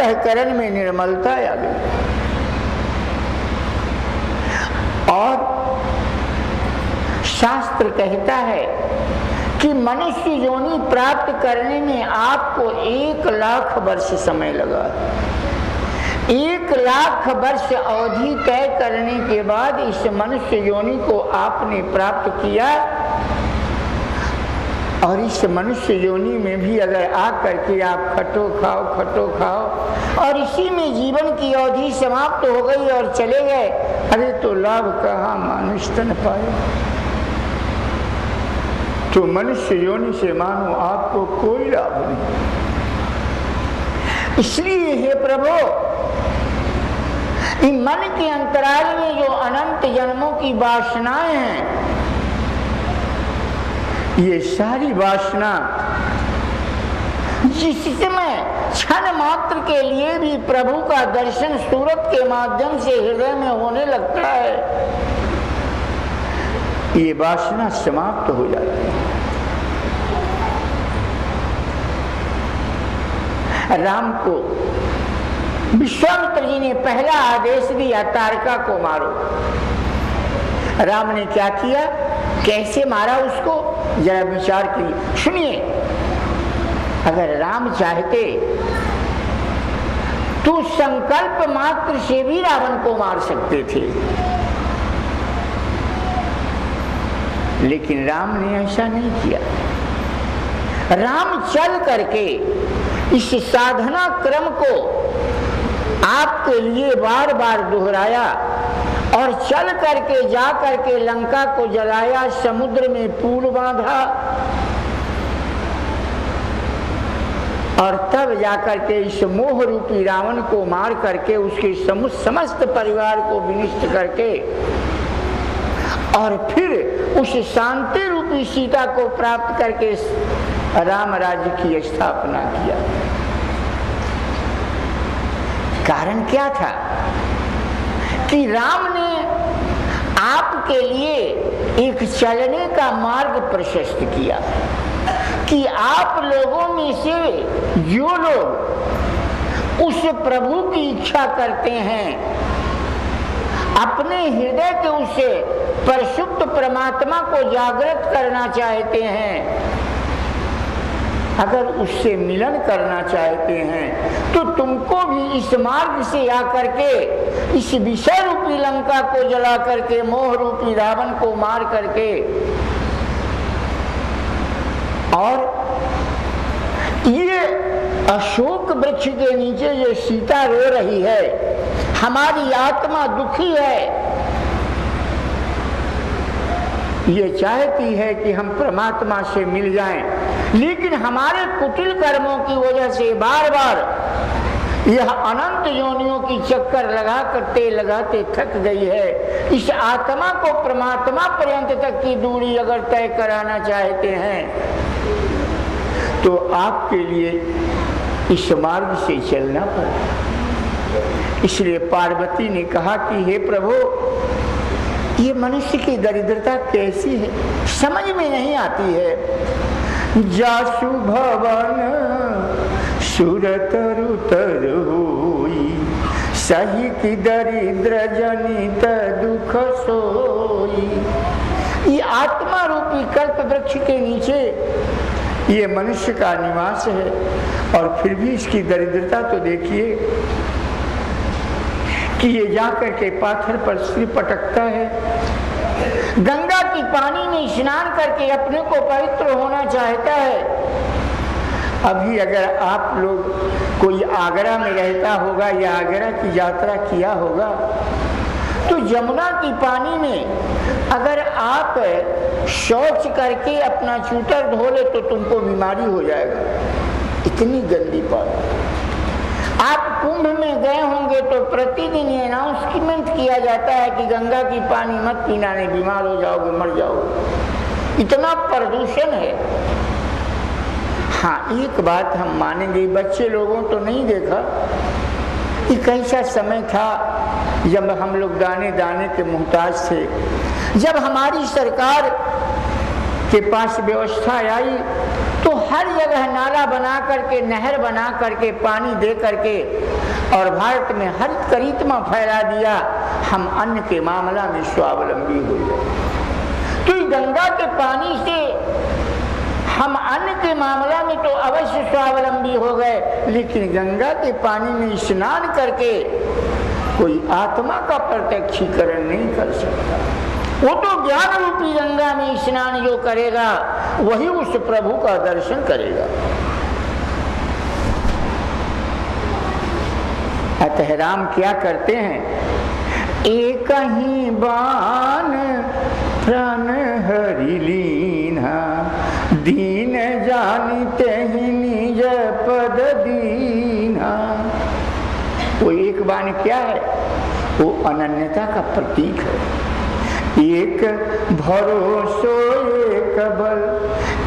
अंतःकरण में निर्मलता आ गई। और शास्त्र कहता है कि मनुष्य योनि प्राप्त करने में आपको 1,00,000 वर्ष समय लगा। 1,00,000 वर्ष अवधि तय करने के बाद इस मनुष्य योनि को आपने प्राप्त किया। और इस मनुष्य योनि में भी अगर आकर के आप खटो खाओ और इसी में जीवन की अवधि समाप्त हो गई और चले गए, अरे तो लाभ कहाँ मानुष तन पाए। तो मनुष्य योनि से मानो आपको कोई लाभ नहीं। इसलिए हे प्रभु, इन मन के अंतराल में जो अनंत जन्मों की वासनाएं हैं, ये सारी वासना जिस समय क्षण मात्र के लिए भी प्रभु का दर्शन सूरत के माध्यम से हृदय में होने लगता है, ये वासना समाप्त हो जाती है। राम को विश्वामित्र जी ने पहला आदेश दिया, तारका को मारो। राम ने क्या किया, कैसे मारा उसको, जरा विचार कीजिए। सुनिए, अगर राम चाहते तो संकल्प मात्र से भी रावण को मार सकते थे, लेकिन राम ने ऐसा नहीं किया। राम चल करके इस साधना क्रम को आपके लिए बार बार दोहराया और चल करके जा करके लंका को जलाया, समुद्र में पुल बांधा और तब जाकर के इस मोह रूपी रावण को मार करके उसके समस्त परिवार को विनष्ट करके और फिर उस शांति रूपी सीता को प्राप्त करके राम राज्य की स्थापना किया। कारण क्या था कि राम ने आपके लिए एक चलने का मार्ग प्रशस्त किया कि आप लोगों में से जो लोग उस प्रभु की इच्छा करते हैं, अपने हृदय के उसे परिशुद्ध परमात्मा को जागृत करना चाहते हैं, अगर उससे मिलन करना चाहते हैं, तो तुमको भी इस मार्ग से आकर के इस विषय रूपी लंका को जला करके, मोह रूपी रावण को मार करके, और ये अशोक वृक्ष के नीचे जो सीता रो रही है, हमारी आत्मा दुखी है, ये चाहती है कि हम परमात्मा से मिल जाएं, लेकिन हमारे कुटिल कर्मों की वजह से बार बार यह अनंत योनियों की चक्कर लगाते थक गई है। इस आत्मा को परमात्मा पर्यंत तक की दूरी अगर तय कराना चाहते हैं, तो आपके लिए इस मार्ग से चलना पड़ेगा। इसलिए पार्वती ने कहा कि हे प्रभु, ये मनुष्य की दरिद्रता कैसी है, समझ में नहीं आती है। जासु भवन सुरतरु तरु होई, सही की दरिद्र जनित दुख सोई। ये आत्मा रूपी कल्प वृक्ष के नीचे ये मनुष्य का निवास है, और फिर भी इसकी दरिद्रता तो देखिए कि ये जाकर के पाथर पर सिर पटकता है, गंगा की पानी में स्नान करके अपने को पवित्र होना चाहता है। अभी अगर आप लोग कोई आगरा में रहता होगा या आगरा की यात्रा किया होगा, तो यमुना की पानी में अगर आप शौच करके अपना चूतर धो ले तो तुमको बीमारी हो जाएगा, इतनी गंदी पानी। आप कुंभ में गए होंगे तो प्रतिदिन ये अनाउंसमेंट किया जाता है कि गंगा की पानी मत पीना, नहीं बीमार हो जाओगे, मर जाओगे, इतना प्रदूषण है। हाँ, एक बात हम मानेंगे, बच्चे लोगों तो नहीं देखा, एक ऐसा समय था जब हम लोग दाने दाने के मोहताज थे, जब हमारी सरकार के पास व्यवस्था आई तो हर जगह नाला बना करके, नहर बना करके, पानी दे करके और भारत में हर करिश्मा फैला दिया। हम अन्न के मामला में स्वावलंबी हो गए। तो गंगा के पानी से हम अन्न के मामला में तो अवश्य स्वावलंबी हो गए, लेकिन गंगा के पानी में स्नान करके कोई आत्मा का प्रत्यक्षीकरण नहीं कर सकता। वो तो ज्ञान रूपी गंगा में स्नान जो करेगा वही उस प्रभु का दर्शन करेगा। अतः राम क्या करते हैं? एक ही बाण प्राण हरि लीना, दीन जानिते ही निज पद दीना। वो एक बाण क्या है? वो अनन्यता का प्रतीक है। एक भरोसो एक बल,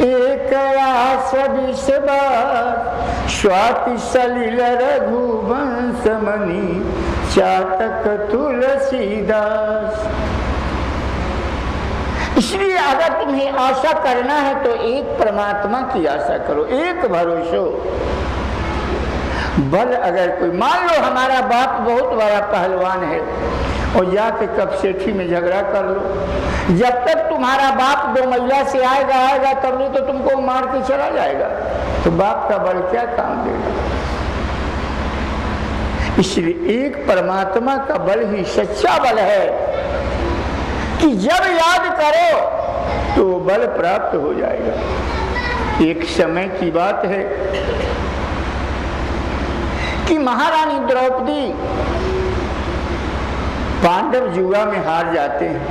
एक आस विश्वास, स्वाति सलिल रघुवंश मणि, चातक तुलसीदास। इसलिए अगर तुम्हें आशा करना है तो एक परमात्मा की आशा करो, एक भरोसो बल। अगर कोई मान लो हमारा बाप बहुत बड़ा पहलवान है और जाके कब सेठी में झगड़ा कर लो, जब तक तुम्हारा बाप 2 महिला से आएगा तब नहीं तो तुमको मार के चला जाएगा, तो बाप का बल क्या काम देगा? इसलिए एक परमात्मा का बल ही सच्चा बल है कि जब याद करो तो बल प्राप्त हो जाएगा। एक समय की बात है कि महारानी द्रौपदी पांडव जुआ में हार जाते हैं।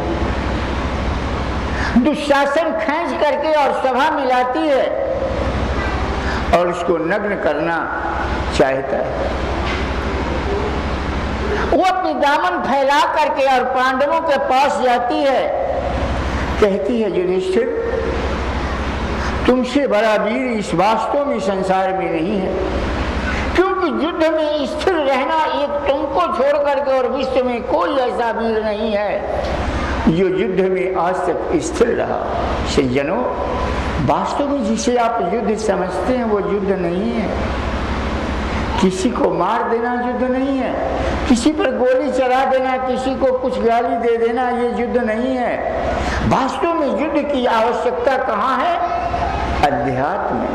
दुशासन खींच करके और सभा मिलाती है और उसको नग्न करना चाहता है। वो अपनी दामन फैला करके और पांडवों के पास जाती है, कहती है युधिष्ठिर तुमसे बड़ा वीर इस वास्तव में संसार में नहीं है, क्योंकि युद्ध में स्थिर रहना एक तुमको छोड़ करके और विश्व में कोई ऐसा वीर नहीं है जो युद्ध में आज तक स्थिर रहा। सज्जनों, वास्तव में जिसे आप युद्ध समझते हैं वो युद्ध नहीं है। किसी को मार देना युद्ध नहीं है, किसी पर गोली चला देना, किसी को कुछ गाली दे देना, ये युद्ध नहीं है। वास्तव में युद्ध की आवश्यकता कहाँ है? अध्यात्म में।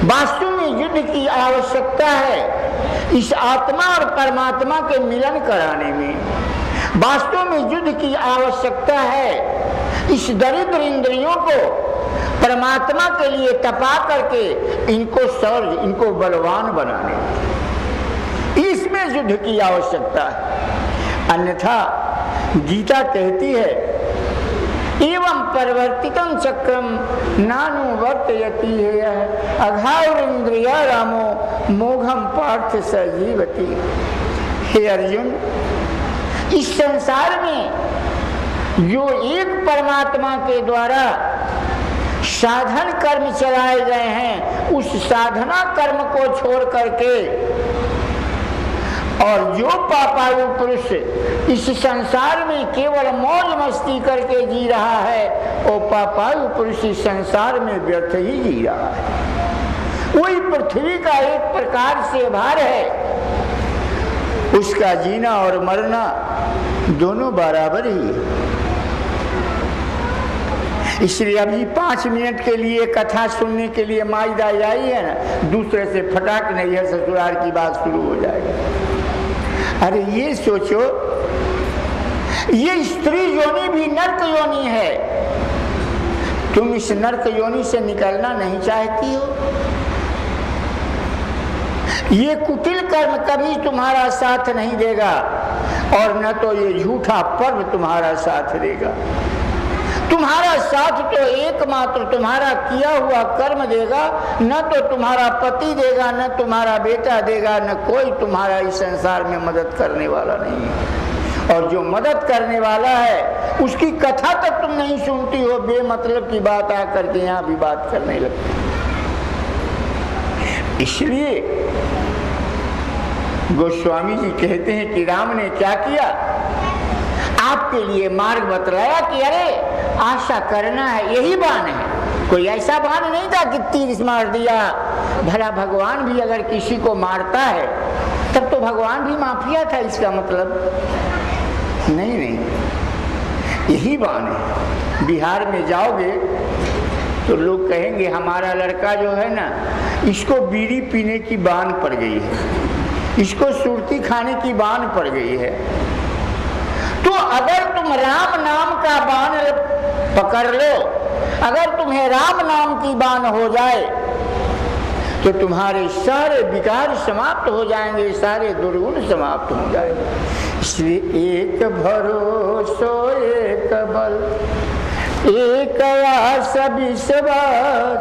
वास्तव में युद्ध की आवश्यकता है इस आत्मा और परमात्मा के मिलन कराने में। वास्तव में युद्ध की आवश्यकता है इस दरिद्र इंद्रियों को परमात्मा के लिए तपा करके इनको शौर्य, इनको बलवान बनाने। इसमें युद्ध की आवश्यकता है। अन्यथा गीता कहती है एवं परिवर्तितं चक्रम नानुवर्तयति है अघाउरिंद्रिया रामो मोघम पार्थ सजीवति। हे अर्जुन, इस संसार में जो एक परमात्मा के द्वारा साधन कर्म चलाए गए हैं, उस साधना कर्म को छोड़ करके और जो पापायु पुरुष इस संसार में केवल मौज मस्ती करके जी रहा है, वो पापायु पुरुष इस संसार में व्यर्थ ही जी रहा है। वही पृथ्वी का एक प्रकार से भार है, उसका जीना और मरना दोनों बराबर ही है। इसलिए अभी 5 मिनट के लिए कथा सुनने के लिए माईदा आई है ना, दूसरे से फटाक नहीं है ससुराल की बात शुरू हो जाएगी। अरे ये सोचो, ये स्त्री योनि भी नर्क योनि है, तुम इस नर्क योनि से निकलना नहीं चाहती हो। ये कुटिल कर्म कभी तुम्हारा साथ नहीं देगा और न तो ये झूठा पर्व तुम्हारा साथ देगा। तुम्हारा साथ तो एकमात्र तुम्हारा किया हुआ कर्म देगा, न तो तुम्हारा पति देगा, न तुम्हारा बेटा देगा, न कोई तुम्हारा इस संसार में मदद करने वाला नहीं है। और जो मदद करने वाला है उसकी कथा तक तुम नहीं सुनती हो, बेमतलब की बात आकर के यहाँ भी बात करने लगती। इसलिए गोस्वामी जी कहते हैं कि राम ने क्या किया? आपके लिए मार्ग बतलाया कि अरे आशा करना है, यही बाण है। कोई ऐसा बाण नहीं था कि तीर मार दिया। भला भगवान भी अगर किसी को मारता है तब तो भगवान भी माफिया था, इसका मतलब नहीं, यही बाण है। बिहार में जाओगे तो लोग कहेंगे हमारा लड़का जो है ना, इसको बीड़ी पीने की बान पड़ गई है, इसको सुरती खाने की बान पड़ गई है। तो अगर तुम राम नाम का बाण पकड़ लो, अगर तुम्हें राम नाम की बान हो जाए तो तुम्हारे सारे विकार समाप्त हो जाएंगे, सारे दुर्गुण समाप्त हो जाएंगे। इसलिए एक भरोसो एक बल, एक आस विश्वास,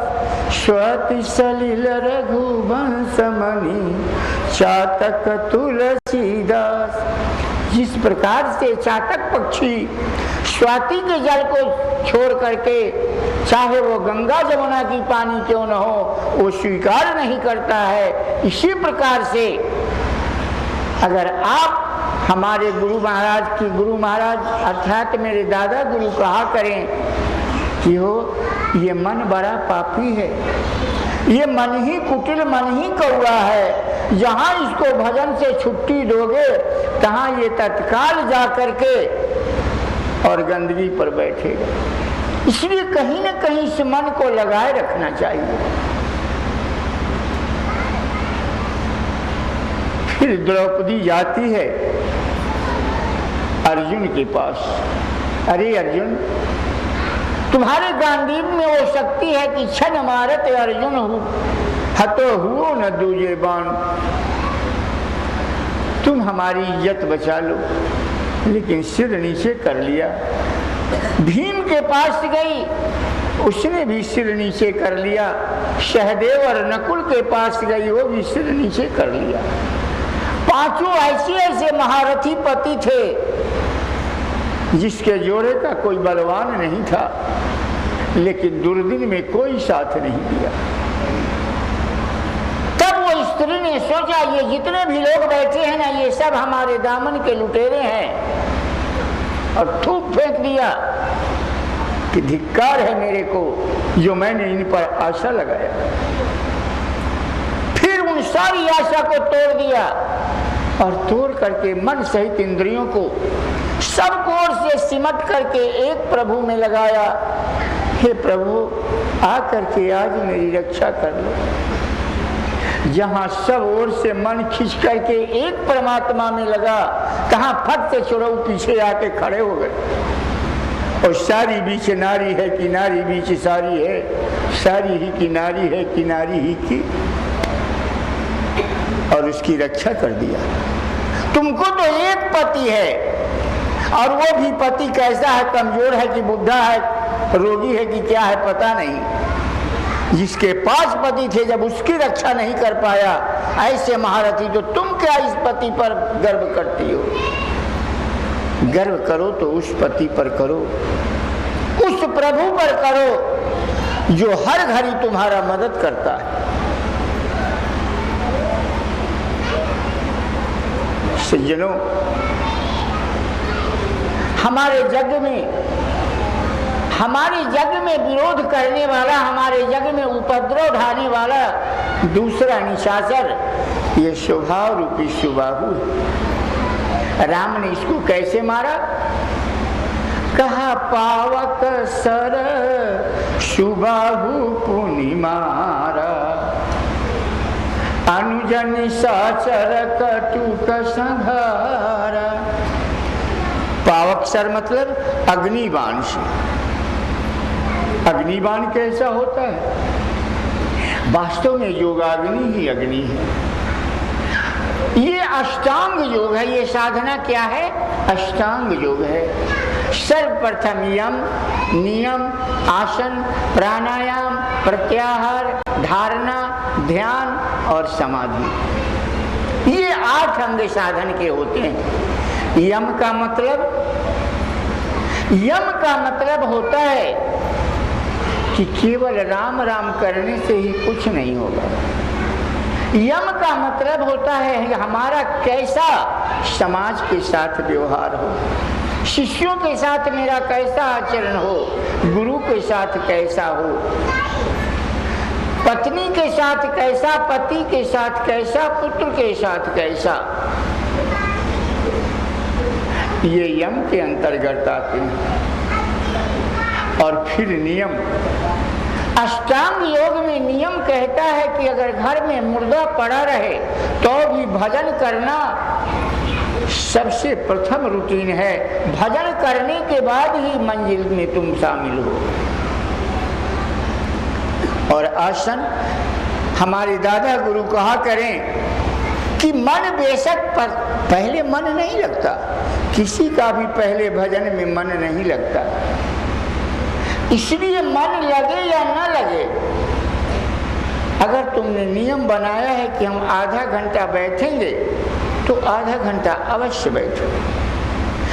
स्वति सलिल रघुवंश मणि, चातक तुलसीदास। जिस प्रकार से चातक पक्षी स्वाति के जल को छोड़ करके, चाहे वो गंगा जमुना की पानी क्यों न हो, वो स्वीकार नहीं करता है, इसी प्रकार से अगर आप हमारे गुरु महाराज अर्थात मेरे दादा गुरु कहा करें कि हो ये मन बड़ा पापी है, ये मन ही कुटिल, मन ही कौआ है, जहाँ इसको भजन से छुट्टी दोगे तहाँ ये तत्काल जा करके और गंदगी पर बैठेगा। इसलिए कहीं न कहीं इस मन को लगाए रखना चाहिए। फिर द्रौपदी जाती है अर्जुन के पास। अरे अर्जुन, तुम्हारे गांडीव में वो शक्ति है कि क्षण मारत अर्जुन हूँ, हतो हुओ न दूजे बाण। तुम हमारी इज्जत बचा लो, लेकिन सिर नीचे कर लिया। भीम के पास गई, उसने भी सिर नीचे कर लिया। सहदेव और नकुल के पास गई, वो भी सिर नीचे कर लिया। पांचों ऐसे महारथी पति थे जिसके जोड़े का कोई बलवान नहीं था, लेकिन दुर्दिन में कोई साथ नहीं दिया। तब वो स्त्री ने सोचा ये जितने भी लोग बैठे हैं ना, ये सब हमारे दामन के लुटेरे हैं, और थूक फेंक दिया कि धिक्कार है मेरे को जो मैंने इन पर आशा लगाया। फिर उन सारी आशा को तोड़ दिया और तोड़ करके मन सहित इंद्रियों को सब ओर से सिमट करके एक प्रभु में लगाया। हे प्रभु, आकर के आज मेरी रक्षा कर लो। जहाँ सब ओर से मन खींच करके एक परमात्मा में लगा, कहाँ फट से चुड़ऊ पीछे आके खड़े हो गए। और सारी बीच नारी है कि नारी बीच सारी है, सारी ही की नारी है कि नारी ही की, और उसकी रक्षा कर दिया। तुमको तो एक पति है, और वो भी पति कैसा है, कमजोर है कि बुढ़ा है, रोगी है कि क्या है पता नहीं। जिसके 5 पति थे, जब उसकी रक्षा नहीं कर पाया ऐसे महारथी, तो तुम क्या इस पति पर गर्व करती हो? गर्व करो तो उस पति पर करो, उस प्रभु पर करो जो हर घड़ी तुम्हारा मदद करता है। सज्जनों, हमारे जग में विरोध करने वाला, हमारे जग में उपद्रव ढाने वाला दूसरा निशाचर ये स्वभाव रूपी सुबाहु। राम ने इसको कैसे मारा? कहा पावक सर सुबाहु पुनि मारा, अनुज निशाचर कटुक संहारा। पावक सर मतलब अग्निबाण से। अग्निबाण कैसा होता है? वास्तव में योगाग्नि ही अग्नि है। ये अष्टांग योग है। ये साधना क्या है? अष्टांग योग है। सर्वप्रथम यम, नियम, आसन, प्राणायाम, प्रत्याहार, धारणा, ध्यान और समाधि। ये 8 अंग साधन के होते हैं। यम का मतलब होता है कि केवल राम राम करने से ही कुछ नहीं होगा। यम का मतलब होता है हमारा कैसा समाज के साथ व्यवहार हो, शिष्यों के साथ मेरा कैसा आचरण हो, गुरु के साथ कैसा हो, पत्नी के साथ कैसा, पति के साथ कैसा, पुत्र के साथ कैसा, ये यम के अंतर्गत आते हैं। और फिर नियम, अष्टांग योग में नियम कहता है कि अगर घर में मुर्दा पड़ा रहे तो भी भजन करना सबसे प्रथम रूटीन है। भजन करने के बाद ही मंजिल में तुम शामिल हो। और आसन, हमारे दादा गुरु कहा करें कि मन बेशक पर पहले मन नहीं लगता, किसी का भी पहले भजन में मन नहीं लगता। इसलिए मन लगे या न लगे, अगर तुमने नियम बनाया है कि हम आधा घंटा बैठेंगे तो आधा घंटा अवश्य बैठो।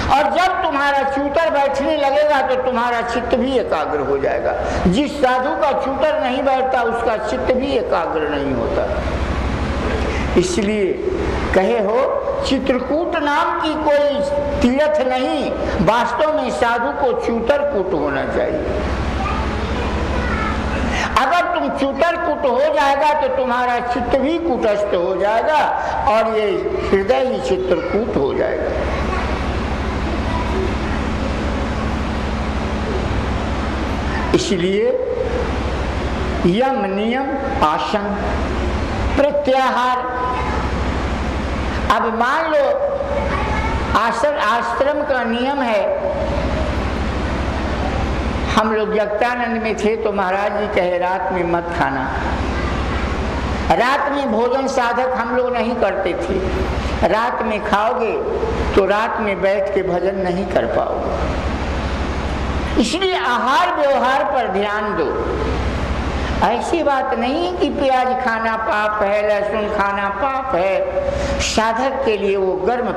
और जब तुम्हारा चूतर बैठने लगेगा तो तुम्हारा चित्त भी एकाग्र हो जाएगा। जिस साधु का चूतर नहीं बैठता उसका चित्त भी एकाग्र नहीं होता। इसलिए कहे हो चित्रकूट नाम की कोई तीर्थ नहीं, वास्तव में साधु को चूतरकूट होना चाहिए। अगर तुम चूतरकूट हो जाएगा तो तुम्हारा चित्त भी कूटस्थ हो जाएगा और ये हृदय ही चित्रकूट हो जाएगा। इसलिए यम, नियम, आसन, प्रत्याहार। अब मान लो आश्रम का नियम है, हम लोग जगतानंद में थे तो महाराज जी कहे रात में मत खाना। रात में भोजन साधक हम लोग नहीं करते थे। रात में खाओगे तो रात में बैठ के भजन नहीं कर पाओगे। इसलिए आहार व्यवहार पर ध्यान दो। ऐसी बात नहीं है कि प्याज खाना पाप है, लहसुन खाना पाप है। साधक के लिए वो गर्म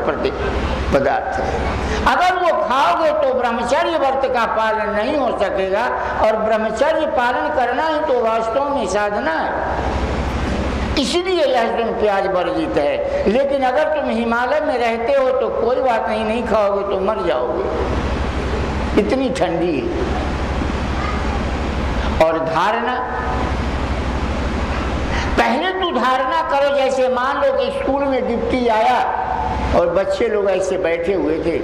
पदार्थ है। अगर वो खाओगे तो ब्रह्मचर्य व्रत का पालन नहीं हो सकेगा, और ब्रह्मचर्य पालन करना ही तो वास्तव में साधना है। इसलिए लहसुन प्याज वर्जित है। लेकिन अगर तुम हिमालय में रहते हो तो कोई बात नहीं, नहीं खाओगे तो मर जाओगे, इतनी ठंडी है। और धारणा, पहले तो धारणा करो, जैसे मान लो कि स्कूल में डिप्टी आया और बच्चे लोग ऐसे बैठे हुए थे।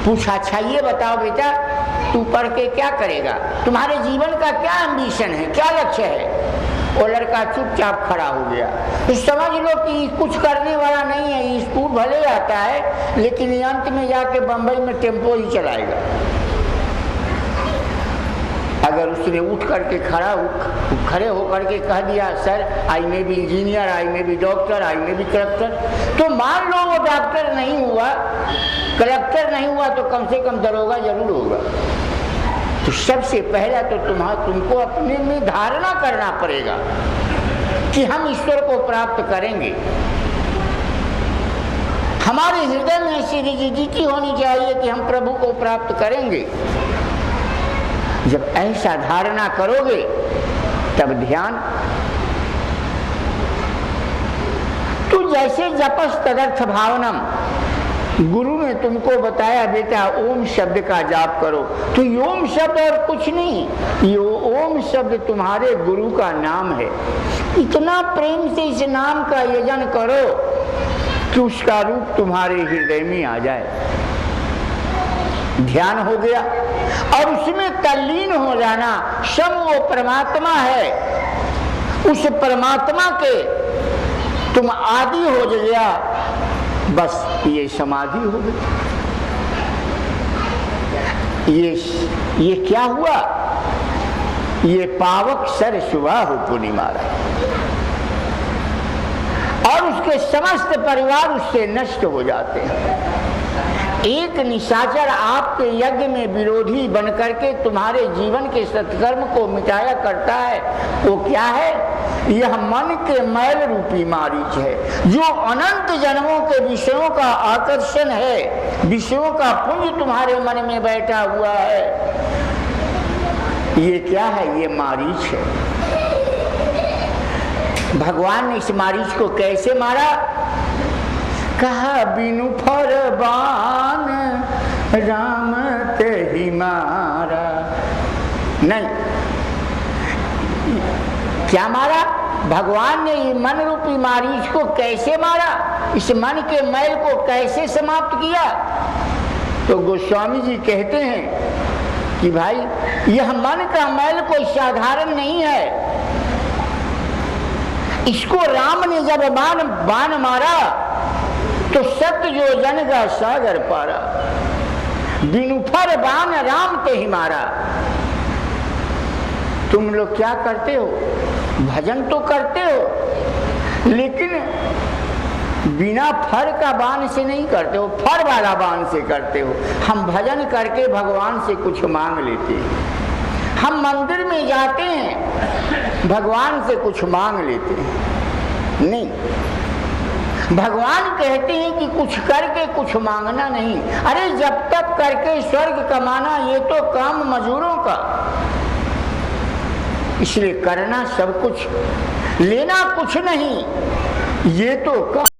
पूछा, अच्छा ये बताओ बेटा तू पढ़ के क्या करेगा, तुम्हारे जीवन का क्या एम्बिशन है, क्या लक्ष्य है? वो लड़का चुपचाप खड़ा हो गया। तो समझ लो कि कुछ करने वाला नहीं है, स्कूल भले आता है लेकिन अंत में जाके बंबई में टेम्पो ही चलाएगा। अगर उसने उठ करके खड़े होकर के कह दिया sir I may be engineer, I may be doctor, I may be collector, तो मान लो वो डॉक्टर नहीं हुआ, कलेक्टर नहीं हुआ तो कम से कम दरोगा जरूर होगा। तो सबसे पहला तो तुमको अपने में धारणा करना पड़ेगा कि हम ईश्वर को प्राप्त करेंगे। हमारे हृदय में ऐसी रिजिडिटी होनी चाहिए कि हम प्रभु को प्राप्त करेंगे। जब ऐसा धारणा करोगे तब ध्यान, तो जैसे जपस तदर्थ भावनम, गुरु ने तुमको बताया बेटा ओम शब्द का जाप करो, तो ओम शब्द और कुछ नहीं, ये ओम शब्द तुम्हारे गुरु का नाम है। इतना प्रेम से इस नाम का यजन करो कि उसका रूप तुम्हारे हृदय में आ जाए। ध्यान हो गया और उसमें तल्लीन हो जाना। सब वो परमात्मा है, उस परमात्मा के तुम आदि हो गया, बस ये समाधि हो गई। ये क्या हुआ? ये पावक सर सुबह हो पूर्णिमारा, और उसके समस्त परिवार उससे नष्ट हो जाते हैं। एक निशाचर आपके यज्ञ में विरोधी बनकर के तुम्हारे जीवन के सत्कर्म को मिटाया करता है। वो क्या है? यह मन के मैल रूपी मारीच है, जो अनंत जन्मों के विषयों का आकर्षण है, विषयों का पुंज तुम्हारे मन में बैठा हुआ है। ये क्या है? ये मारीच है। भगवान ने इस मारीच को कैसे मारा? कहा बिनु फरमान राम ते ही मारा। नहीं, क्या मारा? भगवान ने ये मन रूपी मारीच को कैसे मारा, इस मन के मैल को कैसे समाप्त किया? तो गोस्वामी जी कहते हैं कि भाई यह मन का मैल कोई साधारण नहीं है। इसको राम ने जब बाण मारा तो सत्य जो जन का सागर पारा। बिनु फर बाण राम ते ही मारा। तुम लोग क्या करते हो? भजन तो करते हो, लेकिन बिना फर का बाण से नहीं करते हो, फर वाला बाण से करते हो। हम भजन करके भगवान से कुछ मांग लेते हैं। हम मंदिर में जाते हैं, भगवान से कुछ मांग लेते हैं। नहीं, भगवान कहते हैं कि कुछ करके कुछ मांगना नहीं। अरे जब तक करके स्वर्ग कमाना, ये तो काम मजूरों का। इसलिए करना सब कुछ, लेना कुछ नहीं, ये तो